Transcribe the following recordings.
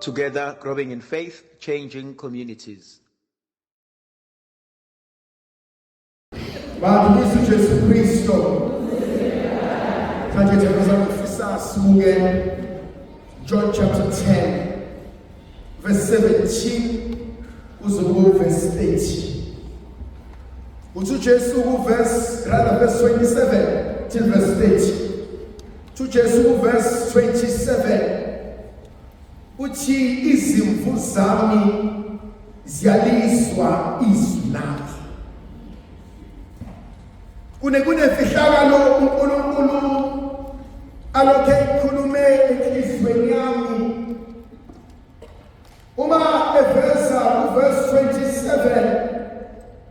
Together, growing in faith, changing communities. Bantu besu Jesu Kristo. Kanje thakaza kufisa sibuke John chapter 10 verse 17 uzokuba verse 30. Uthi Jesu ku verse 27 till verse 30. To Jesu ku verse 27 uthi izimvu zami ziyaliswa izwi lami. Kunefihlakalo uNkulunkulu alokhe ikhulume enhliziyweni yami. Uma eveza uverse 27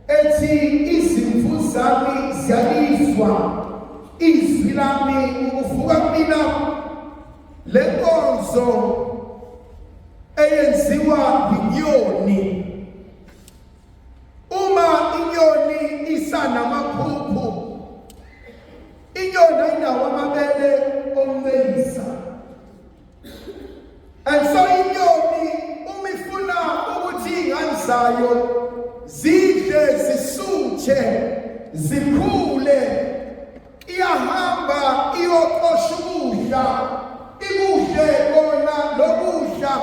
ethi izimvu zami ziyaliswa izwi lami, ukuvuka kumina lenkonzo eyenziwa yinyoni. Uma inyoni isanamaphuphu, inyoni ayinawo amabele omvelisa. And so inyoni uma ifuna ukuthi izingane zayo zidle zisuthe zikhule, iyahamba iyoqosha ukudla, ikudle kona lokudla,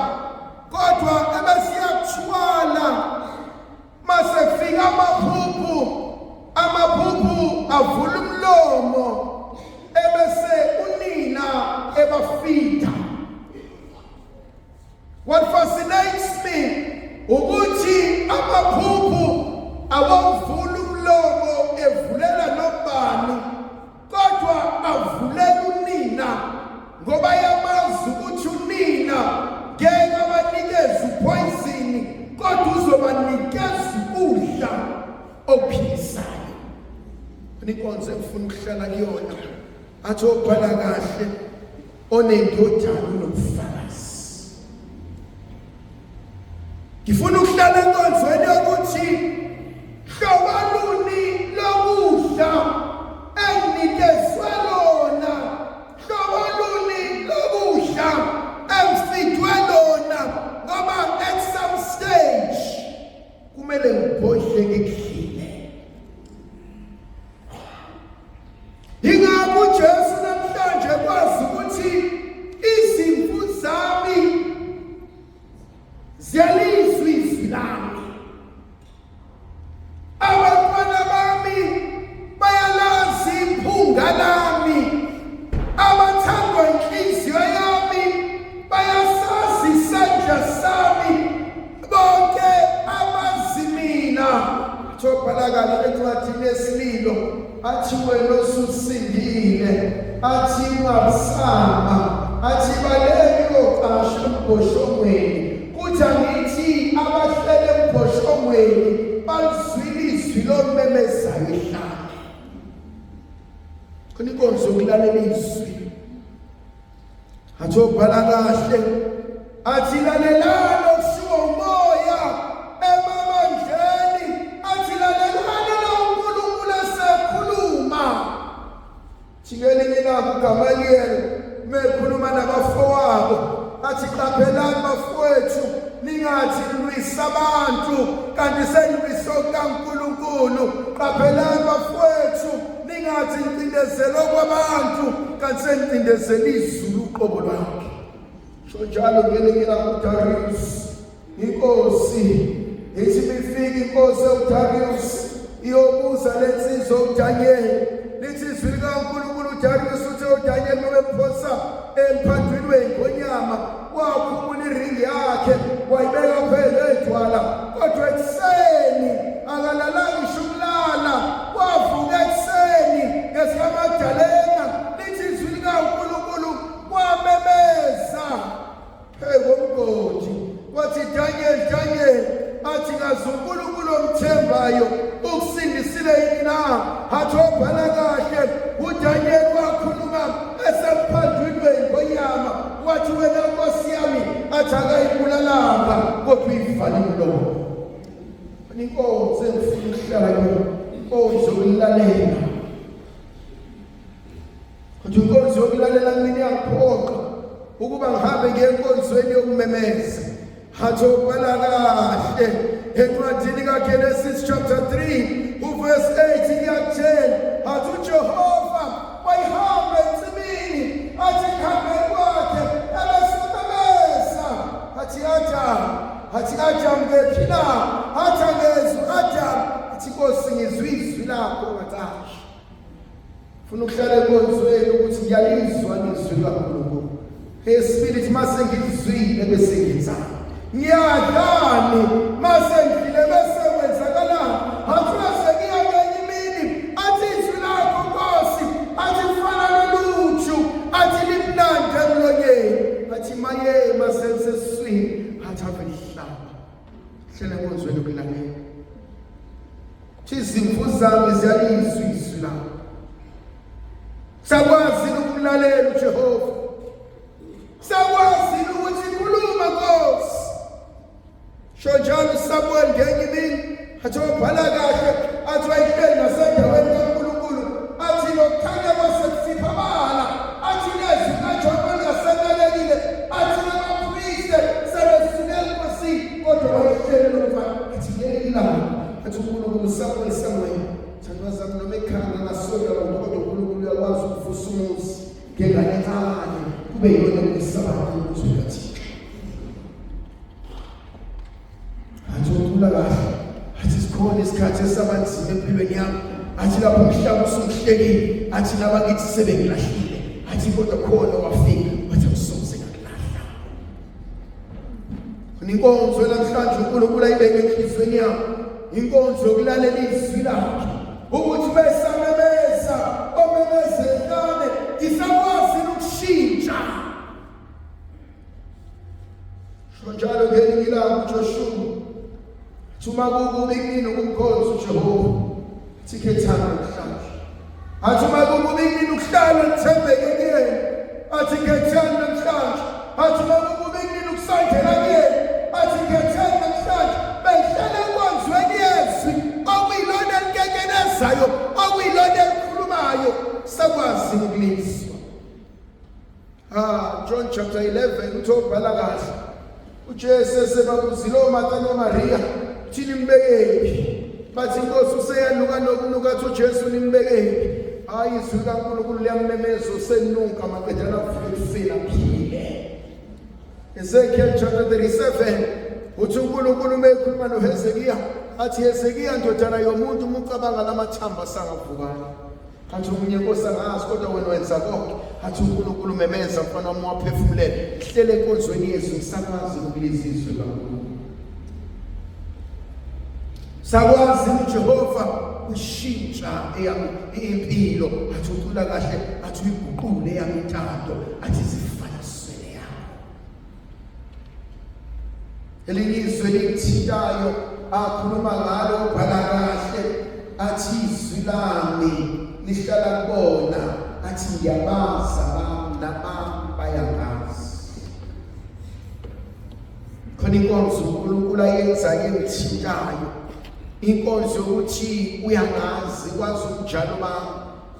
kodwa ebesiyathwala mase kufika amaphuphu avula umlomo, ebese unina ebafida. What fascinates me ukuthi amaphuphu awavula umlomo evulela nobani, kodwa avulela unina ngoba yamazi ukuthi unina ngeke abanikeze upoison, kodwa uzobanikeza ukudla okuphilisayo. Inkonzo efuna ukuhlala kuyona athi obhala kahle onendodana unobufakazi. Ngifuna ukuhlala enkonzweni yokuthi hlobaluni lokudla enginikezwe lona, hlobaluni lokudla engifidwe lona, ngoba at some stage kumele ngibhodle ngikudlile. Ingakho uJesu namhlanje kwazi ukuthi izimvu zami ziyalizwa izwi lami, abantwana bami bayalazi iphunga lami, abathandwa inhliziyo yami bayasazi isandla sami, bonke abazimina. Thobhala kahle encwadini yesililo athi wena osusindile, athi ungabusama, athi baleki oqasha embhoshongweni, kuthi angithi abahlele embhoshongweni balizwile izwi lomemezayo ehlane. Khona inkonzo yokulalela izwi. Athi obhala kahle athi lalelani okushiwo umoya emamandleni, athi lalelani uNkulunkulu esekhuluma. Jikeleni nabo uGamaliyeli mekhuluma nabafowabo athi qaphelani bafowethu, ningathi nilwisa abantu kanti senilwisa okaNkulunkulu. Qaphelani bafowethu, ningathi nicindezela kwabantu kanti senicindezela izulu uqobo lwakhe. So njalo ngelinye uDarius inkosi ithi bifika inkosi uDarius iyobuza lensizwa uDaniel, lithi izwi likaNkulunkulu uDarius uthi uDaniel noma ephosa emphandweni wenkonyama wakhumula iringi yakhe wayibeka phezulu edwala, kodwa ekuseni akalalanga ngisho ukulala, wavuka ekuseni ngesiyamadalena, lithi izwi likaNkulunkulu wamemeza phezu komgodi wathi Daniel athi ngazi uNkulunkulu omthembayo ukusindisile yini na. Athi obhala kahle uDaniel wakhuluma esemphandweni wenkonyama wathi wena nkosi yami athi akayibulalanga kodwa uyivalile umlomo. Inkonzo engifuna ukuhlala kuyo, inkonzo yokulalela. Kodwa inkonzo yokulalela mina iyaphoqa ukuba ngihambe ngiye enkonzweni yokumemeza. Hathi ubhala kahle encwadini kaGenesis chapter 3 uverse 8 iyakuthela hathi uJehova wayihamba ensimini athi khambeni kwakhe ebesememeza hathi Adam ngephi na hathi angezwi Adam athi Nkosi ngizwe izwi lakho ngacashi. Funa ukuhlala enkonzweni ukuthi ngiyalizwa izwi kaNkulunkulu. Spirit mase ngizwile bese ngenza ngiyadlani mase ngidile bese kwenzakala hathi mase ngiyabenye imini athi izwi lakho Nkosi athi kufana noluju athi limnandi emlonyeni athi maye mase sesiswini athi avelihlaba hlele enkonzweni ukulalela izimvu zami ziyalizwa izwi lakho. Sakwazi ukulalela uJehova. Sakwazi ukuthi khuluma Nkosi. Shojana Samuel ngenye imini athi wabhala kahle athi wayihleli nasendaweni kaNkulunkulu athi lokukhanya kwasekusipha bala athi nezwi kaJehova lingasenelekile athi nabaphristi sebesukela enkosini kodwa wayihleli lokufana athi ngeke ilanga athi uNkulunkulu Samuel thandaza noma ekhanda ngasoka kodwa uNkulunkulu uyakwazi ukuvusa umuzi ngengane encane kube yona ukusabathi ukuthi athi uthula kahle athi sikhona isikhathi esabanzima empilweni yami athi lapho umhlaba usumhlekile athi nabakithi sebengilahlile athi kodwa khona wafika wathi usoze ngakulahla. Inkonzo namhlanje uNkulunkulu ayibeke enhlizweni yami inkonzo yokulalela izwi lakhe ukuthi besamemeza omemezekane isakwazi ukushintsha. Njalo ngelinye ilanga uJoshua thuma kukubi kimi nokumkhonza uJehova thikhethana namhlanje athuma kukubi kimi ukuhlala ngithembeke kuyena athi khethana namhlanje athuma kukubi kimi ukusondela kuyena athi khethana namhlanje bengihlala enkonzweni yezwi okuyilona elikekenezayo okuyilona elikhulumayo sakwazi ukulizwa. John chapter 11 uthobhala kahle uJesu sebabuzile oMartha noMaria thini nimbekephi bathi Nkosi useyanuka nokunuka athi uJesu nimbekephi hayi izwi kaNkulunkulu liyamemeza usenuka maqedana kufika phile. Ezekiel chapter 37 uthi uNkulunkulu umekhuluma noHezekiya athi Hezekiya ndodana yomuntu umucabanga lamathamba sangavukana athi umunye Nkosi angazi kodwa wena wenza konke athi uNkulunkulu memeza mfana wami waphefumulele hlele enkonzweni yezwi ngisakwazi ukulizwa izwi kaNkulunkulu. Sakwazi uJehova ushintsha eyami impilo athi uthula kahle athi uyiguqule yami intando athi zifana swele yakho. Elinye izwi elithintayo akhuluma ngalo ubhala kahle athi izwi lami lihlala kubona athi ngiyabaza nabami bayangazi. Khona inkonzo uNkulunkulu ayenzayo engithintayo inkonzo yokuthi uyangazi kwazi ubunjalo bami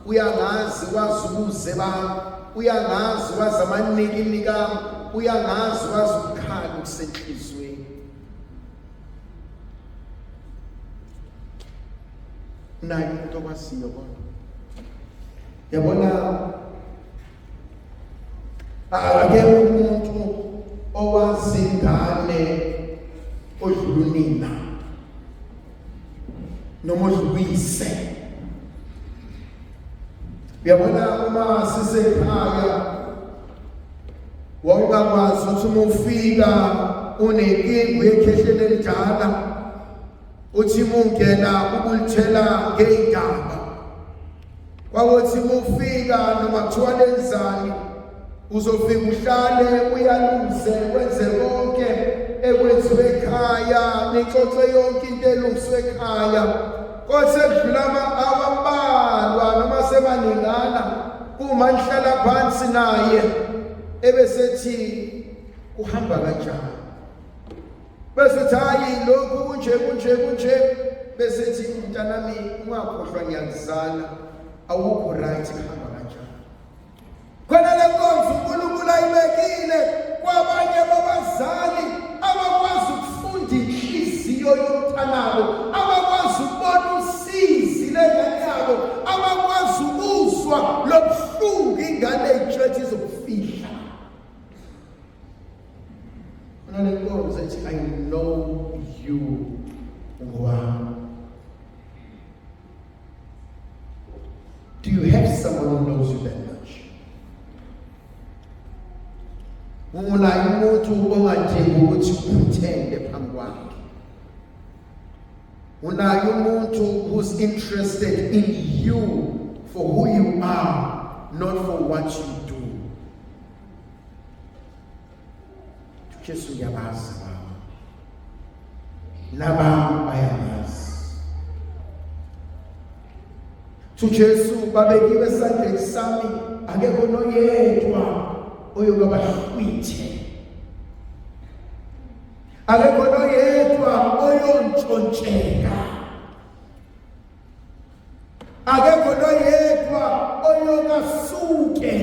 uyangazi kwazi ubuze bami uyangazi kwazi amanikini kami uyangazi kwazi ukukhala okusenhlizweni. Nayi umuntu okwaziyo bona yabona ake umuntu owazi ingane odlula unina noma odlulise. Uyabona uma sisekhaya wawungakwazi ukuthi uma ufika unenkinga uyekhehlele elinjalo uthi mungena ukulithela ngeindaba kwakuthi mufika noma kuthiwa lenzani uzofika uhlale uyaluze wenze konke ekwenziwe ekhaya nixoxe yonke into elungiswe ekhaya kodwa sekudlula abambalwa noma sebaningana uma nihlala phansi naye ebesethi uhamba kanjani bese hayi lokhu kunje bese thi mntanami ungakhohlwa ngiyakuzala awukho right khamba kanjani khona le nkonzo uNkulunkulu ayibekile kwabanye babazali abakwazi ukufunda inhliziyo yomntanabo, abakwazi ukubona usizi lengane yabo, abakwazi ukuzwa lobuhlungu ingane ey'tshethi zokufihla. Khona le nkonzo ethi I know you ngowami. Do you have someone who knows you that much? Unaye umuntu ongadingi ukuthi uthende phambi kwakhe. Unaye umuntu who's interested in you for who you are, not for what you do. Jesu uyabazi baba. Nabami bayamazi. Jesu babekiwe esandleni sami, akekho noyedwa oyokubahwithe, akekho noyedwa oyontshontsheka, akekho noyedwa oyokasuke.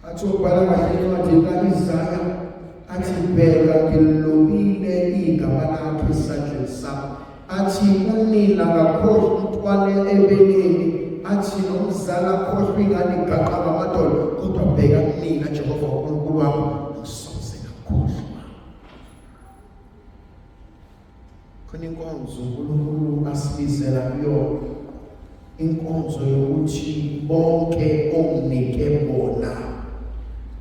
Athi ubhala kahle encwadini kaIsaya, athi bheka ngilobile igama lakho esandleni sami. Athi unina ngakhohlwa umntwana ebeleni, athi nomzala akhohlwa ingane igaqa ngamadolo, kodwa bheka kumina Jehova uNkulunkulu wakho, ngisoze ngakhohlwa. Khona inkonzo uNkulunkulu asibizela kuyona, inkonzo yokuthi bonke onginike bona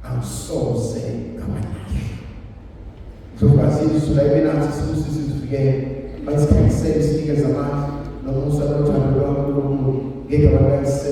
awusoze ngabalahla. Sofasini Sulaiman athi sibusise sifikele Mas que recebe, siga essa marca, não vamos saber o trabalho do mundo, que é trabalhar esse